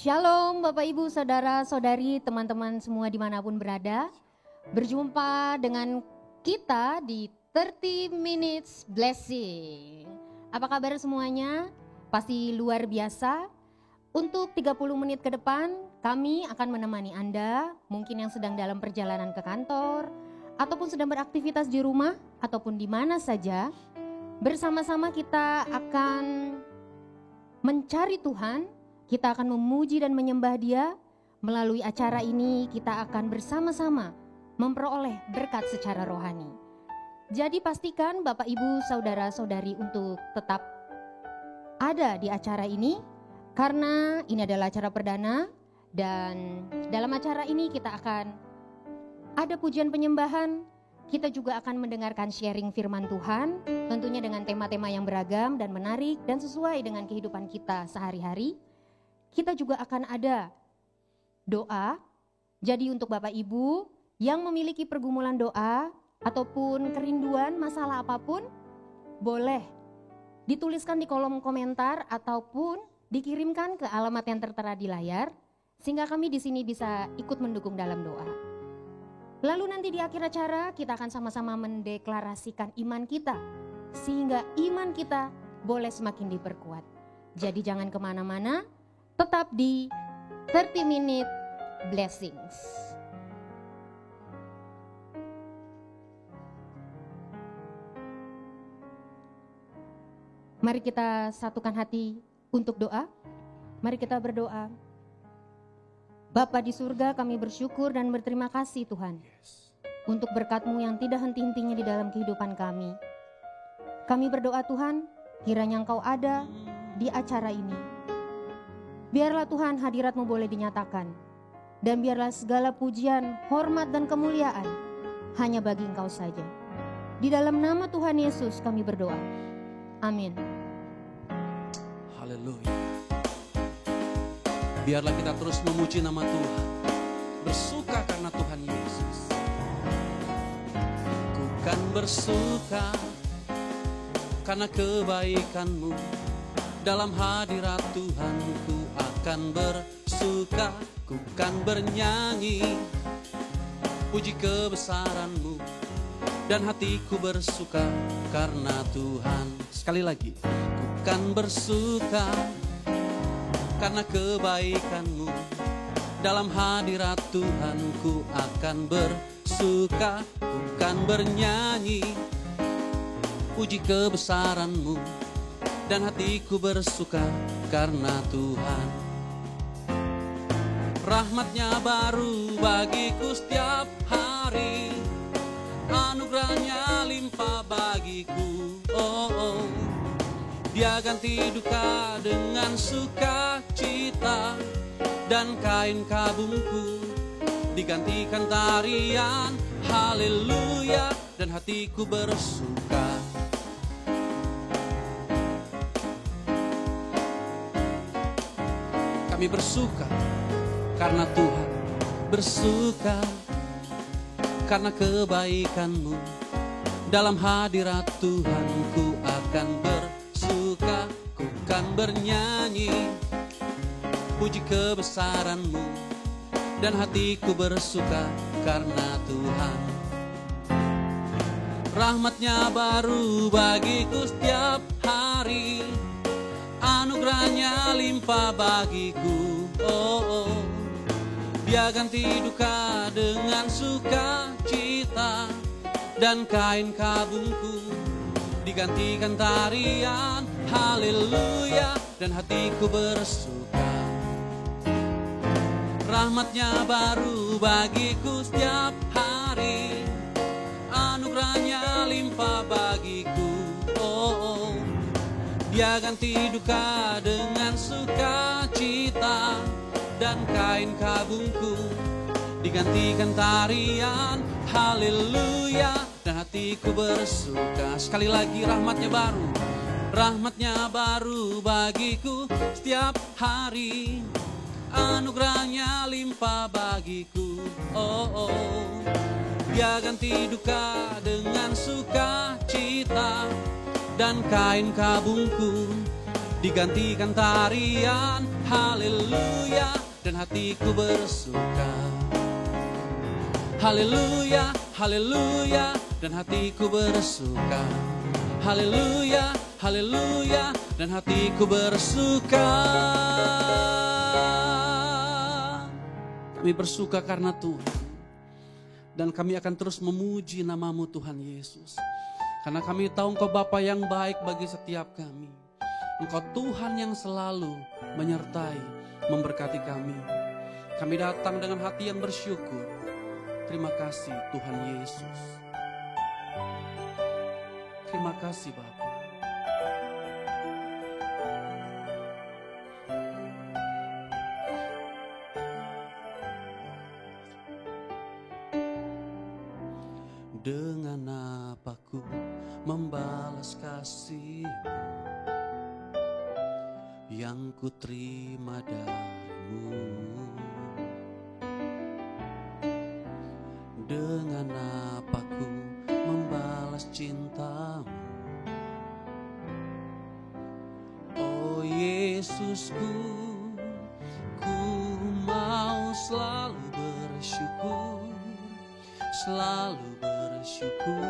Shalom Bapak Ibu, Saudara, Saudari, teman-teman semua dimanapun berada. Berjumpa dengan kita di 30 Minutes Blessing. Apa kabar semuanya? Pasti luar biasa. Untuk 30 menit ke depan kami akan menemani Anda, mungkin yang sedang dalam perjalanan ke kantor, ataupun sedang beraktivitas di rumah, ataupun di mana saja. Bersama-sama kita akan mencari Tuhan, kita akan memuji dan menyembah Dia. Melalui acara ini kita akan bersama-sama memperoleh berkat secara rohani. Jadi pastikan Bapak Ibu Saudara-saudari untuk tetap ada di acara ini, karena ini adalah acara perdana. Dan dalam acara ini kita akan ada pujian penyembahan. Kita juga akan mendengarkan sharing firman Tuhan, tentunya dengan tema-tema yang beragam dan menarik dan sesuai dengan kehidupan kita sehari-hari. Kita juga akan ada doa. Jadi untuk Bapak Ibu yang memiliki pergumulan doa ataupun kerinduan masalah apapun, boleh dituliskan di kolom komentar ataupun dikirimkan ke alamat yang tertera di layar, sehingga kami di sini bisa ikut mendukung dalam doa. Lalu nanti di akhir acara kita akan sama-sama mendeklarasikan iman kita, sehingga iman kita boleh semakin diperkuat. Jadi jangan kemana-mana, tetap di 30 Minute Blessings. Mari kita satukan hati untuk doa. Mari kita berdoa. Bapa di surga, kami bersyukur dan berterima kasih Tuhan untuk berkat-Mu yang tidak henti-hentinya di dalam kehidupan kami. Kami berdoa Tuhan, kiranya Engkau ada di acara ini. Biarlah Tuhan hadirat-Mu boleh dinyatakan, dan biarlah segala pujian, hormat dan kemuliaan hanya bagi Engkau saja. Di dalam nama Tuhan Yesus kami berdoa. Amin. Haleluya. Biarlah kita terus memuji nama Tuhan, bersuka karena Tuhan Yesus. Ku kan bersuka karena kebaikan-Mu, dalam hadirat Tuhan ku akan bersuka. Ku kan bernyanyi puji kebesaran-Mu, dan hatiku bersuka karena Tuhan. Sekali lagi, ku kan bersuka karena kebaikan-Mu, dalam hadirat Tuhan ku akan bersuka. Ku kan bernyanyi puji kebesaran-Mu, dan hatiku bersuka karena Tuhan. Rahmat-Nya baru bagiku setiap hari, anugerah-Nya limpah bagiku. Oh. Dia ganti duka dengan sukacita, dan kain kabungku digantikan tarian. Haleluya, dan hatiku bersuka. Kami bersuka karena Tuhan, bersuka karena kebaikan-Mu, dalam hadirat Tuhan ku akan bersuka. Ku kan bernyanyi puji kebesaran-Mu, dan hatiku bersuka karena Tuhan. Rahmat-Nya baru bagiku setiap hari, anugerah-Nya limpah bagiku. Oh. Dia ganti duka dengan sukacita, dan kain kabungku digantikan tarian. Haleluya, dan hatiku bersuka. Rahmat-Nya baru bagiku setiap hari, anugerah-Nya limpah bagiku. Oh. Dia ganti duka dengan sukacita, dan kain kabungku digantikan tarian. Haleluya, dan hatiku bersuka. Sekali lagi, rahmat-Nya baru, rahmat-Nya baru bagiku setiap hari, anugerah-Nya limpah bagiku. Oh. Dia ganti duka dengan sukacita, dan kain kabungku digantikan tarian. haleluya, dan hatiku bersuka. Haleluya, haleluya, dan hatiku bersuka. Haleluya, haleluya, dan hatiku bersuka. Kami bersuka karena Tuhan. Dan kami akan terus memuji nama-Mu Tuhan Yesus. Karena kami tahu Engkau Bapa yang baik bagi setiap kami. Engkau Tuhan yang selalu menyertai, memberkati kami. Kami datang dengan hati yang bersyukur. Terima kasih Tuhan Yesus. Terima kasih Bapa. Dengan apa ku membalas kasih yang ku terima darimu? Dengan apa ku membalas cintamu? Oh Yesusku, ku mau selalu bersyukur, selalu bersyukur.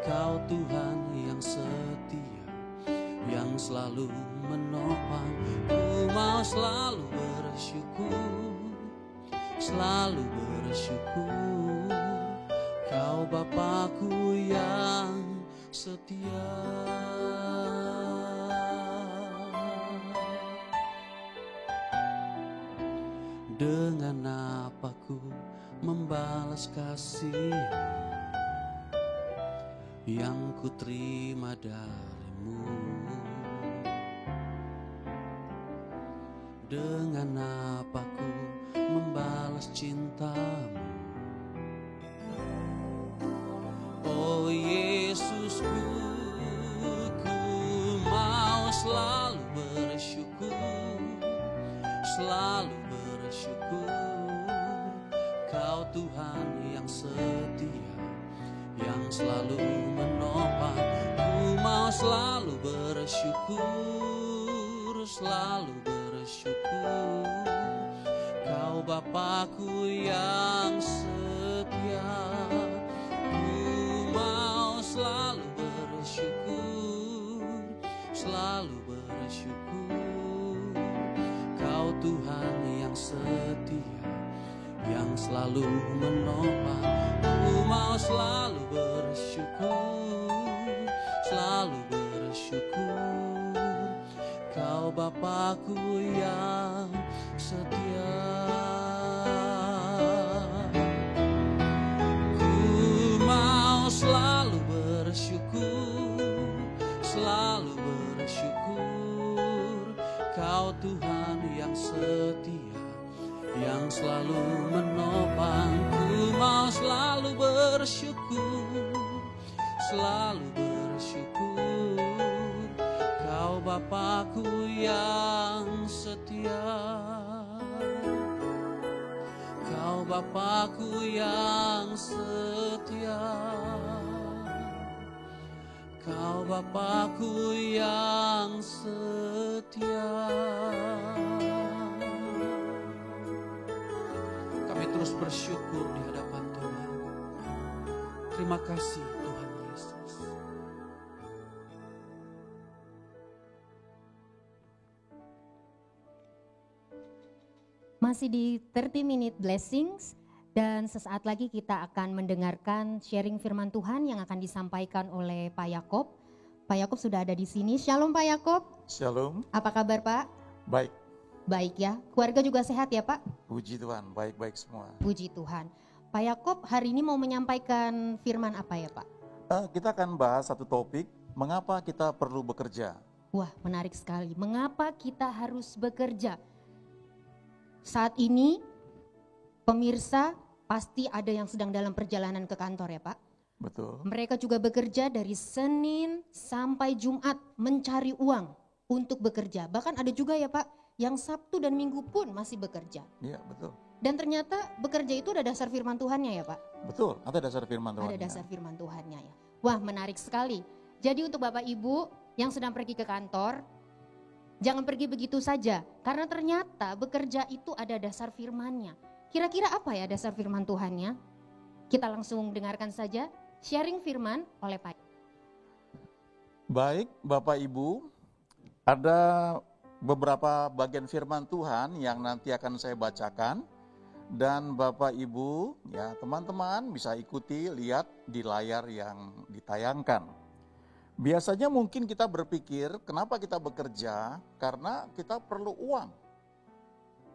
Kau Tuhan yang setia, yang selalu menopang. Ku mau selalu bersyukur, selalu bersyukur. Kau Bapakku yang setia. Dengan apa ku membalas kasih yang ku terima darimu? Dengan apa ku membalas cintamu? Oh Yesusku, ku mau selalu bersyukur, selalu bersyukur. Kau Tuhan yang setia, yang selalu menopang. Ku mau selalu bersyukur, selalu bersyukur. Kau Bapakku yang setia. Ku mau selalu bersyukur, selalu bersyukur. Kau Tuhan yang setia, yang selalu menopang. Ku mau selalu bersyukur, selalu bersyukur. Kau Bapakku yang setia. Ku mau selalu bersyukur, selalu bersyukur. Kau Tuhan yang setia, yang selalu menopang. Ku mau selalu bersyukur, selalu bersyukur. Kau Bapakku yang setia, Kau Bapakku yang setia, Kau Bapakku yang setia. Terus bersyukur di hadapan Tuhan. Terima kasih Tuhan Yesus. Masih di 30 Minute Blessings dan sesaat lagi kita akan mendengarkan sharing firman Tuhan yang akan disampaikan oleh Pak Yakob. Pak Yakob sudah ada di sini. Shalom Pak Yakob. Shalom. Apa kabar Pak? Baik. Baik ya. Keluarga juga sehat ya Pak? Puji Tuhan, baik-baik semua. Puji Tuhan. Pak Yakob hari ini mau menyampaikan firman apa ya Pak? Kita akan bahas satu topik, mengapa kita perlu bekerja. Wah, menarik sekali. Mengapa kita harus bekerja? Saat ini pemirsa pasti ada yang sedang dalam perjalanan ke kantor ya Pak? Betul. Mereka juga bekerja dari Senin sampai Jumat mencari uang untuk bekerja. Bahkan ada juga ya Pak yang Sabtu dan Minggu pun masih bekerja. Iya, betul. Dan ternyata bekerja itu ada dasar firman Tuhannya ya Pak? Betul, ada dasar firman Tuhan. Ada dasar firman Tuhannya ya. Wah, menarik sekali. Jadi untuk Bapak Ibu yang sedang pergi ke kantor, Jangan pergi begitu saja, karena ternyata bekerja itu ada dasar firman-Nya. Kira-kira apa ya dasar firman Tuhannya? Kita langsung dengarkan saja sharing firman oleh Pak. Baik, Bapak Ibu, ada beberapa bagian firman Tuhan yang nanti akan saya bacakan. Dan Bapak Ibu, ya teman-teman bisa ikuti, lihat di layar yang ditayangkan. Biasanya mungkin kita berpikir, kenapa kita bekerja? Karena kita perlu uang.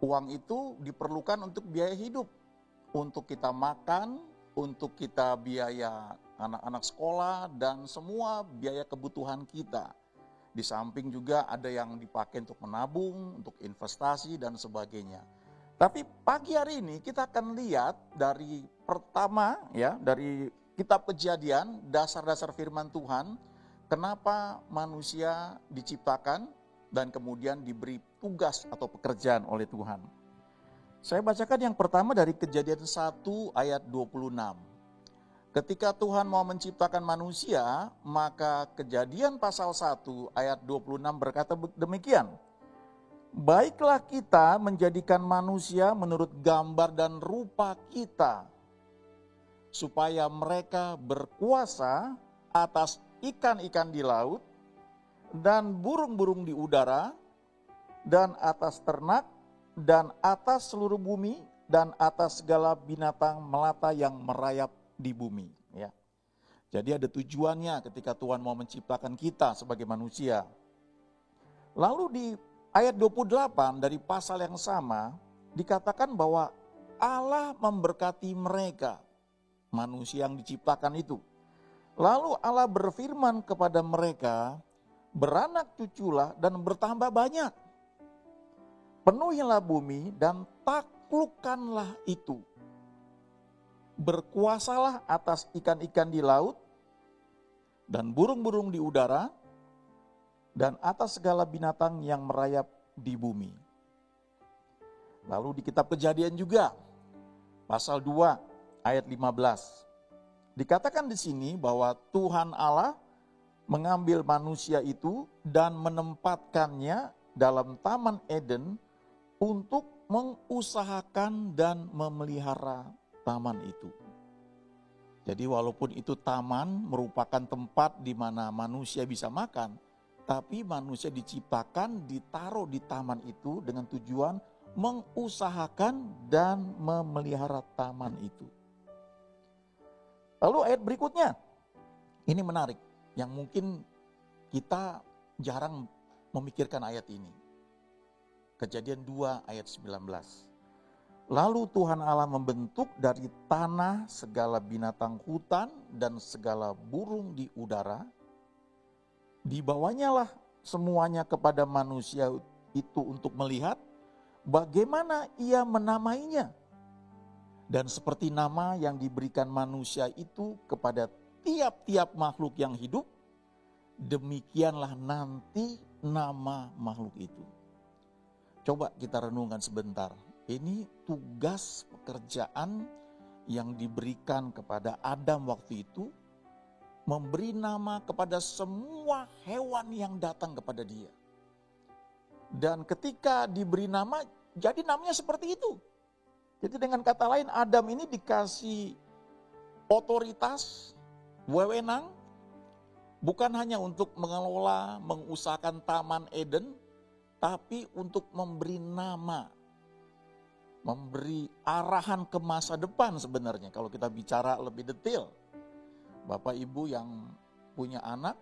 Uang itu diperlukan untuk biaya hidup, untuk kita makan, untuk kita biaya anak-anak sekolah, dan semua biaya kebutuhan kita. Di samping juga ada yang dipakai untuk menabung, untuk investasi, dan sebagainya. Tapi pagi hari ini kita akan lihat dari pertama, ya, dari kitab Kejadian, dasar-dasar firman Tuhan, kenapa manusia diciptakan dan kemudian diberi tugas atau pekerjaan oleh Tuhan. Saya bacakan yang pertama dari Kejadian 1 ayat 26. Ketika Tuhan mau menciptakan manusia, maka Kejadian pasal 1 ayat 26 berkata demikian. Baiklah kita menjadikan manusia menurut gambar dan rupa kita, supaya mereka berkuasa atas ikan-ikan di laut, dan burung-burung di udara, dan atas ternak, dan atas seluruh bumi, dan atas segala binatang melata yang merayap di bumi. Ya. Jadi ada tujuannya ketika Tuhan mau menciptakan kita sebagai manusia. Lalu di ayat 28 dari pasal yang sama, dikatakan bahwa Allah memberkati mereka, manusia yang diciptakan itu. Lalu Allah berfirman kepada mereka, beranak cuculah dan bertambah banyak. Penuhilah bumi dan taklukkanlah itu. Berkuasalah atas ikan-ikan di laut dan burung-burung di udara dan atas segala binatang yang merayap di bumi. Lalu di kitab Kejadian juga, pasal 2 ayat 15. Dikatakan di sini bahwa Tuhan Allah mengambil manusia itu dan menempatkannya dalam Taman Eden untuk mengusahakan dan memelihara taman itu. Jadi walaupun itu taman merupakan tempat di mana manusia bisa makan, tapi manusia diciptakan ditaruh di taman itu dengan tujuan mengusahakan dan memelihara taman itu. Lalu ayat berikutnya, ini menarik, yang mungkin kita jarang memikirkan ayat ini. Kejadian 2 ayat 19. Lalu Tuhan Allah membentuk dari tanah segala binatang hutan dan segala burung di udara. Dibawanya lah semuanya kepada manusia itu untuk melihat bagaimana ia menamainya. Dan seperti nama yang diberikan manusia itu kepada tiap-tiap makhluk yang hidup, demikianlah nanti nama makhluk itu. Coba kita renungkan sebentar. Ini tugas pekerjaan yang diberikan kepada Adam waktu itu, memberi nama kepada semua hewan yang datang kepada dia. Dan ketika diberi nama, jadi namanya seperti itu. Jadi dengan kata lain, Adam ini dikasih otoritas, wewenang, bukan hanya untuk mengelola, mengusahakan Taman Eden, tapi untuk memberi nama, memberi arahan ke masa depan sebenarnya. Kalau kita bicara lebih detail, Bapak Ibu yang punya anak,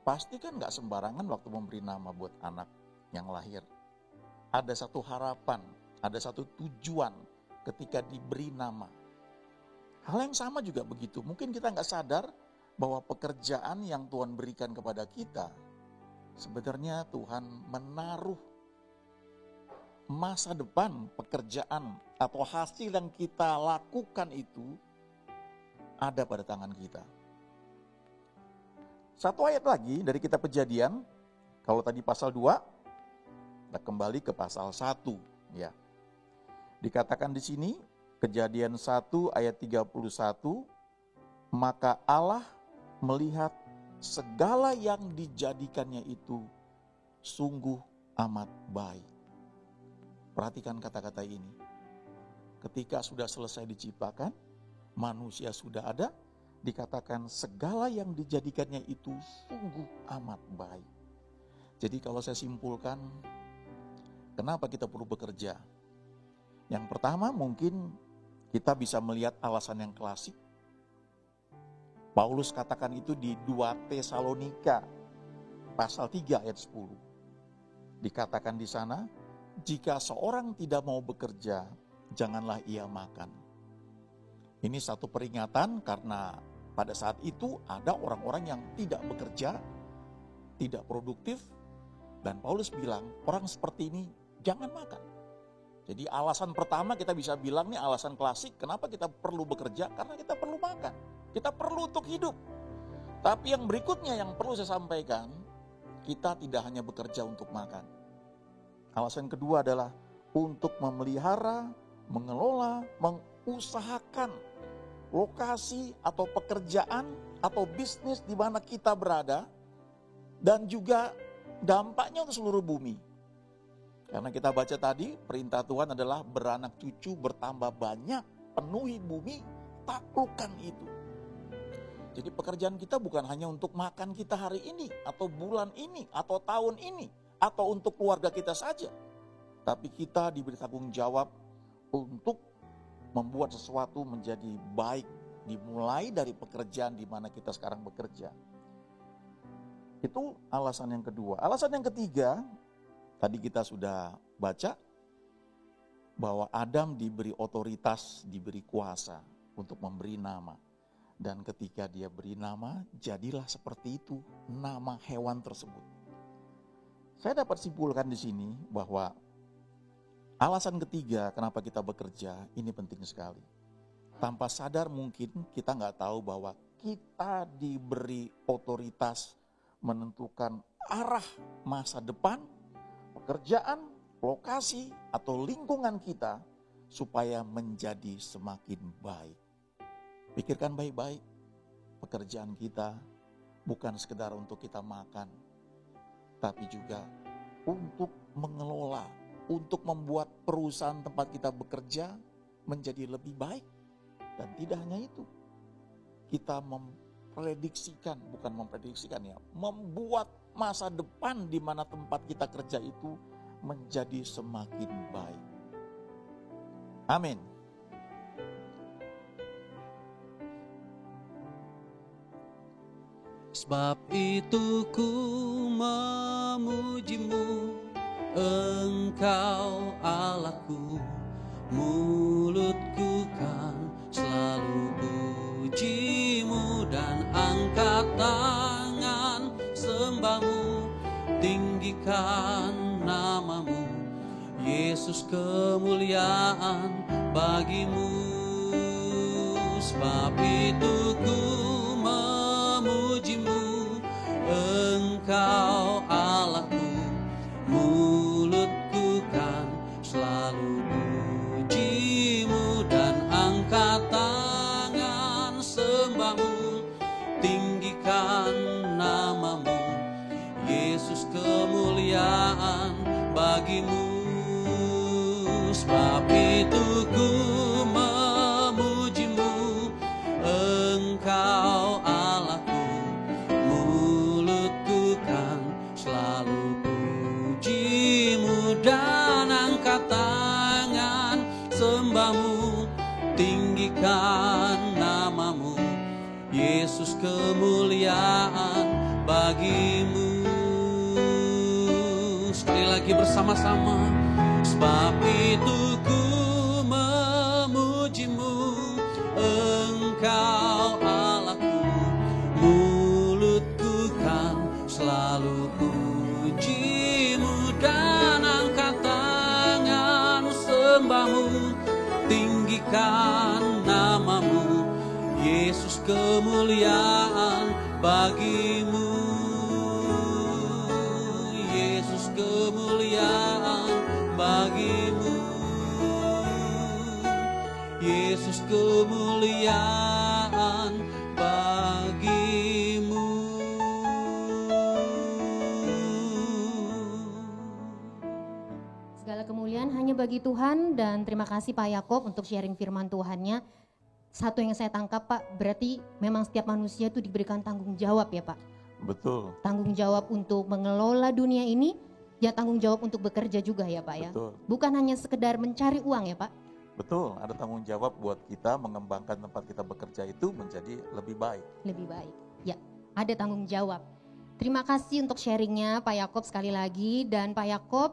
pasti kan gak sembarangan waktu memberi nama buat anak yang lahir. Ada satu harapan, ada satu tujuan ketika diberi nama. Hal yang sama juga begitu. Mungkin kita gak sadar bahwa pekerjaan yang Tuhan berikan kepada kita, sebenarnya Tuhan menaruh masa depan pekerjaan atau hasil yang kita lakukan itu ada pada tangan kita. Satu ayat lagi dari kitab Kejadian, kalau tadi pasal 2, kita kembali ke pasal 1 ya. Dikatakan di sini Kejadian 1 ayat 31, maka Allah melihat segala yang dijadikannya itu sungguh amat baik. Perhatikan kata-kata ini. Ketika sudah selesai diciptakan, manusia sudah ada, dikatakan segala yang dijadikannya itu sungguh amat baik. Jadi kalau saya simpulkan, kenapa kita perlu bekerja? Yang pertama mungkin kita bisa melihat alasan yang klasik. Paulus katakan itu di 2 Tesalonika pasal 3 ayat 10. Dikatakan di sana, jika seorang tidak mau bekerja, janganlah ia makan. Ini satu peringatan karena pada saat itu ada orang-orang yang tidak bekerja, tidak produktif, dan Paulus bilang orang seperti ini jangan makan. Jadi alasan pertama kita bisa bilang nih alasan klasik kenapa kita perlu bekerja, karena kita perlu makan, kita perlu untuk hidup. Tapi yang berikutnya yang perlu saya sampaikan, kita tidak hanya bekerja untuk makan. Alasan kedua adalah untuk memelihara, mengelola, mengusahakan lokasi atau pekerjaan atau bisnis di mana kita berada, dan juga dampaknya untuk seluruh bumi. Karena kita baca tadi, perintah Tuhan adalah beranak cucu, bertambah banyak, penuhi bumi, taklukkan itu. Jadi pekerjaan kita bukan hanya untuk makan kita hari ini, atau bulan ini, atau tahun ini, atau untuk keluarga kita saja. Tapi kita diberi tanggung jawab untuk membuat sesuatu menjadi baik, dimulai dari pekerjaan di mana kita sekarang bekerja. Itu alasan yang kedua. Alasan yang ketiga, tadi kita sudah baca, bahwa Adam diberi otoritas, diberi kuasa untuk memberi nama. Dan ketika dia beri nama, jadilah seperti itu nama hewan tersebut. Saya dapat simpulkan di sini bahwa alasan ketiga kenapa kita bekerja ini penting sekali. Tanpa sadar mungkin kita nggak tahu bahwa kita diberi otoritas menentukan arah masa depan, pekerjaan, lokasi atau lingkungan kita supaya menjadi semakin baik. Pikirkan baik-baik, pekerjaan kita bukan sekedar untuk kita makan, tapi juga untuk mengelola, untuk membuat perusahaan tempat kita bekerja menjadi lebih baik. Dan tidak hanya itu, kita membuat masa depan di mana tempat kita kerja itu menjadi semakin baik. Amin. Sebab itu ku memuji-Mu, Engkau Allahku, mulutku kan selalu puji-Mu dan angkat tangan sembah-Mu, tinggikan nama-Mu, Yesus kemuliaan bagi-Mu. Sebab itu ku memuji-Mu, Engkau Allahku, mulutku kan selalu puji-Mu dan angkat tangan sembah-Mu, tinggikan nama-Mu, Yesus kemuliaan bagi-Mu. Sebab itu ku memuji-Mu, Engkau Allahku, mulutku kan selalu puji-Mu dan angkat tangan sembah-Mu, tinggikan nama-Mu, Yesus kemuliaan bagi-Mu. Sekali lagi bersama-sama. Sebab itu ku memuji-Mu, Engkau Allahku, mulutku kan selalu puji-Mu dan angkat tangan sembah-Mu, tinggikan nama-Mu, Yesus kemuliaan bagi-Mu. Yesus kemuliaan bagi-Mu, Yesus kemuliaan bagi-Mu. bagi Tuhan dan terima kasih Pak Yakob untuk sharing firman Tuhannya. Satu yang saya tangkap Pak, berarti memang setiap manusia itu diberikan tanggung jawab ya Pak. Betul. Tanggung jawab untuk mengelola dunia ini, ya tanggung jawab untuk bekerja juga ya Pak ya. Betul. Bukan hanya sekedar mencari uang ya Pak. Betul, ada tanggung jawab buat kita mengembangkan tempat kita bekerja itu menjadi lebih baik. Lebih baik, ya ada tanggung jawab. Terima kasih untuk sharingnya Pak Yakob sekali lagi. Dan Pak Yakob,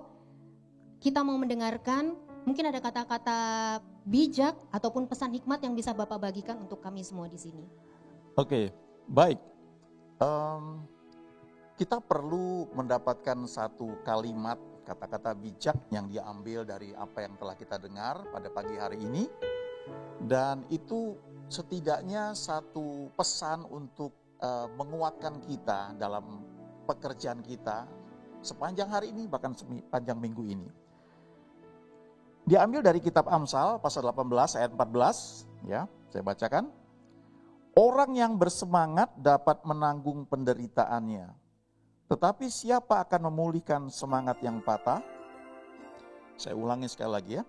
kita mau mendengarkan mungkin ada kata-kata bijak ataupun pesan hikmat yang bisa Bapak bagikan untuk kami semua di sini. Oke, baik. Kita perlu mendapatkan satu kalimat kata-kata bijak yang diambil dari apa yang telah kita dengar pada pagi hari ini. Dan itu setidaknya satu pesan untuk menguatkan kita dalam pekerjaan kita sepanjang hari ini, bahkan sepanjang minggu ini. Diambil dari kitab Amsal pasal 18 ayat 14, ya, saya bacakan. Orang yang bersemangat dapat menanggung penderitaannya, tetapi siapa akan memulihkan semangat yang patah? Saya ulangi sekali lagi ya.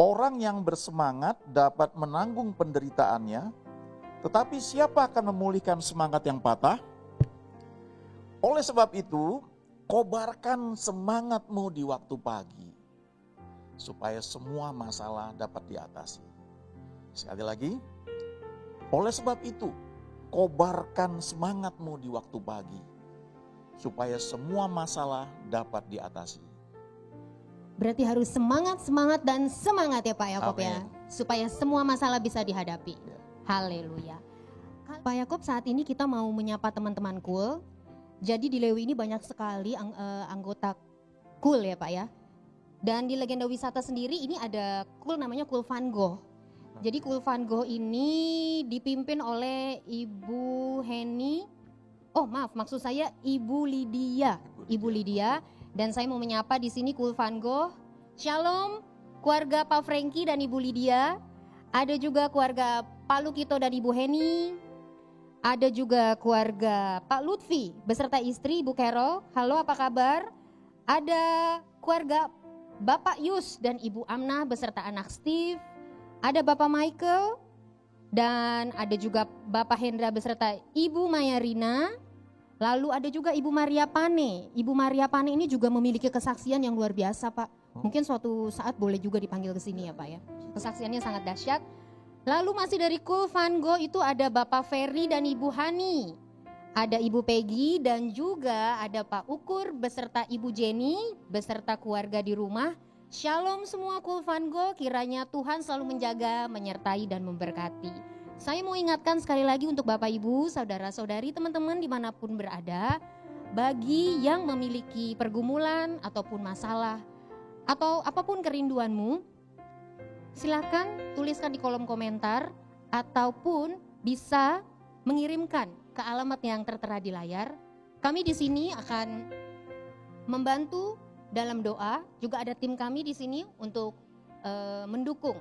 Orang yang bersemangat dapat menanggung penderitaannya, tetapi siapa akan memulihkan semangat yang patah? Oleh sebab itu, kobarkan semangatmu di waktu pagi, supaya semua masalah dapat diatasi. Sekali lagi, oleh sebab itu, kobarkan semangatmu di waktu pagi, supaya semua masalah dapat diatasi. Berarti harus semangat dan semangat ya Pak Yakob ya, supaya semua masalah bisa dihadapi. Ya. Haleluya. Pak Yakob, saat ini kita mau menyapa teman-teman Cool. Jadi di Lewi ini banyak sekali anggota Cool ya Pak ya. Dan di Legenda Wisata sendiri ini ada Cool namanya Cool Van Gogh. Jadi Cool Van Gogh ini dipimpin oleh Ibu Heni. Oh maaf, maksud saya Ibu Lydia. Ibu Lydia. Dan saya mau menyapa di sini Cool Van Gogh. Shalom keluarga Pak Franky dan Ibu Lydia. Ada juga keluarga Pak Lukito dan Ibu Heni. Ada juga keluarga Pak Lutfi beserta istri Ibu Carol. Halo, apa kabar? Ada keluarga Bapak Yus dan Ibu Amnah beserta anak Steve. Ada Bapak Michael dan ada juga Bapak Hendra beserta Ibu Mayarina. Lalu ada juga Ibu Maria Pane. Ibu Maria Pane ini juga memiliki kesaksian yang luar biasa Pak. Mungkin suatu saat boleh juga dipanggil ke sini ya Pak ya. Kesaksiannya sangat dahsyat. Lalu masih dari Cool Van Gogh itu ada Bapak Ferry dan Ibu Hani. Ada Ibu Peggy dan juga ada Pak Ukur beserta Ibu Jenny beserta keluarga di rumah. Shalom semua Cool Van Gogh, kiranya Tuhan selalu menjaga, menyertai dan memberkati. Saya mau ingatkan sekali lagi untuk Bapak Ibu, saudara-saudari, teman-teman dimanapun berada. Bagi yang memiliki pergumulan ataupun masalah atau apapun kerinduanmu, silakan tuliskan di kolom komentar ataupun bisa mengirimkan ke alamat yang tertera di layar. Kami di sini akan membantu dalam doa. Juga ada tim kami di sini untuk mendukung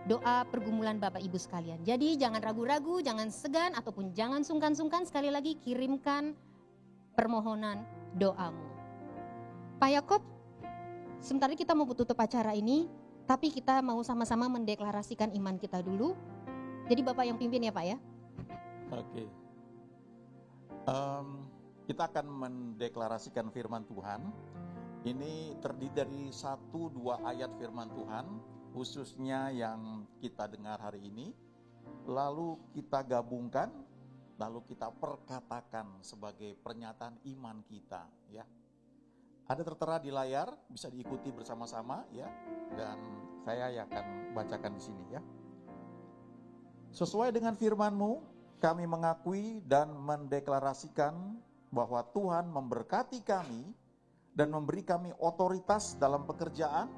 doa pergumulan Bapak Ibu sekalian. Jadi jangan ragu-ragu, jangan segan ataupun jangan sungkan-sungkan. Sekali lagi kirimkan permohonan doamu. Pak Yakob, sebentar kita mau tutup acara ini, tapi kita mau sama-sama mendeklarasikan iman kita dulu. Jadi Bapak yang pimpin ya Pak ya. Oke. Kita akan mendeklarasikan firman Tuhan. Ini terdiri dari 1-2 ayat firman Tuhan, khususnya yang kita dengar hari ini. Lalu kita gabungkan, lalu kita perkatakan sebagai pernyataan iman kita, ya. Ada tertera di layar, bisa diikuti bersama-sama, ya. Dan saya akan bacakan di sini, ya. Sesuai dengan firman-Mu, kami mengakui dan mendeklarasikan bahwa Tuhan memberkati kami dan memberi kami otoritas dalam pekerjaan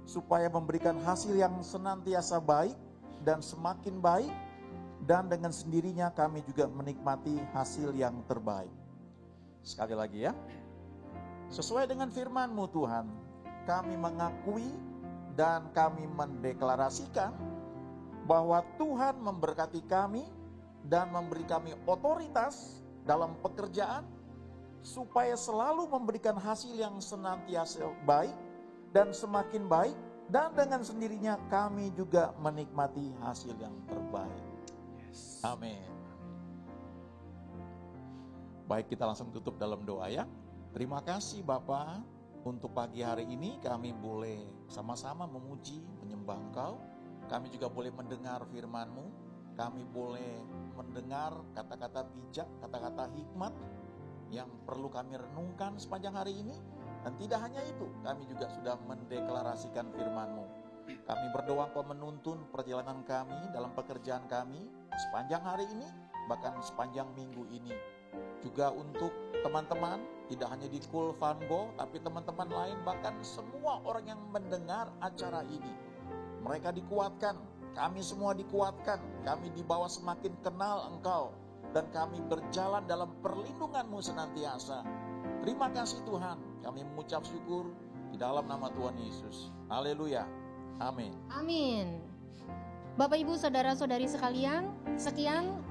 supaya memberikan hasil yang senantiasa baik dan semakin baik, dan dengan sendirinya kami juga menikmati hasil yang terbaik. Sekali lagi ya. Sesuai dengan firman-Mu Tuhan, kami mengakui dan kami mendeklarasikan bahwa Tuhan memberkati kami dan memberi kami otoritas dalam pekerjaan supaya selalu memberikan hasil yang senantiasa baik dan semakin baik, dan dengan sendirinya kami juga menikmati hasil yang terbaik. Amin. Baik, kita langsung tutup dalam doa ya. Terima kasih Bapa, untuk pagi hari ini kami boleh sama-sama memuji, menyembah Engkau. Kami juga boleh mendengar firman-Mu. Kami boleh mendengar kata-kata bijak, kata-kata hikmat yang perlu kami renungkan sepanjang hari ini. Dan tidak hanya itu, kami juga sudah mendeklarasikan firman-Mu. Kami berdoa Engkau menuntun perjalanan kami dalam pekerjaan kami sepanjang hari ini, bahkan sepanjang minggu ini. Juga untuk teman-teman, tidak hanya di Kul Van Go, tapi teman-teman lain, bahkan semua orang yang mendengar acara ini. Mereka dikuatkan, kami semua dikuatkan, kami dibawa semakin kenal Engkau, dan kami berjalan dalam perlindungan-Mu senantiasa. Terima kasih Tuhan, kami mengucap syukur di dalam nama Tuhan Yesus. Haleluya. Amin. Amin. Bapak Ibu saudara-saudari sekalian, sekian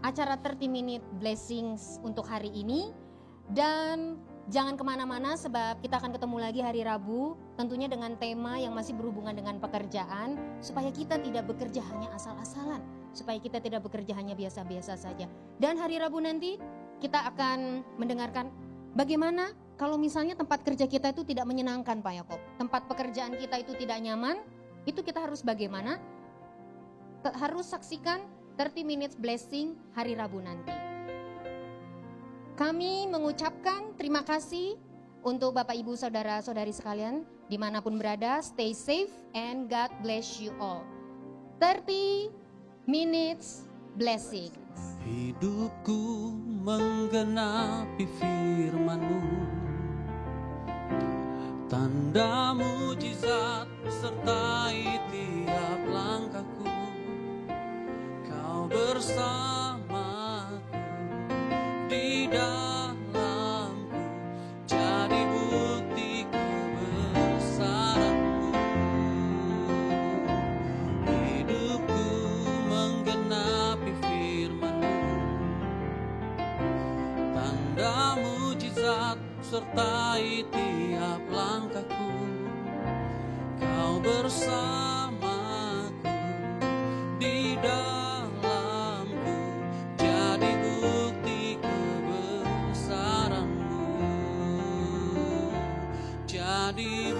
acara 30 Minute Blessings untuk hari ini. Dan jangan kemana-mana sebab kita akan ketemu lagi hari Rabu, tentunya dengan tema yang masih berhubungan dengan pekerjaan, supaya kita tidak bekerja hanya asal-asalan, supaya kita tidak bekerja hanya biasa-biasa saja. Dan hari Rabu nanti kita akan mendengarkan bagaimana kalau misalnya tempat kerja kita itu tidak menyenangkan Pak Yakob, tempat pekerjaan kita itu tidak nyaman, itu kita harus bagaimana? Harus saksikan 30 Minutes Blessing hari Rabu nanti. Kami mengucapkan terima kasih untuk Bapak Ibu Saudara-saudari sekalian dimanapun berada. Stay safe and God bless you all. 30 Minutes Blessings. Hidupku menggenapi firman-Mu, tanda mujizat sertai tiap langkahku. Kau bersamaku di dalamku, jadi bukti kebesaran-Mu. Hidupku menggenapi firman-Mu, tanda mujizat sertai tiap langkahku. Kau bersamaku di dalamku, jadi bukti kebesaran-Mu, jadi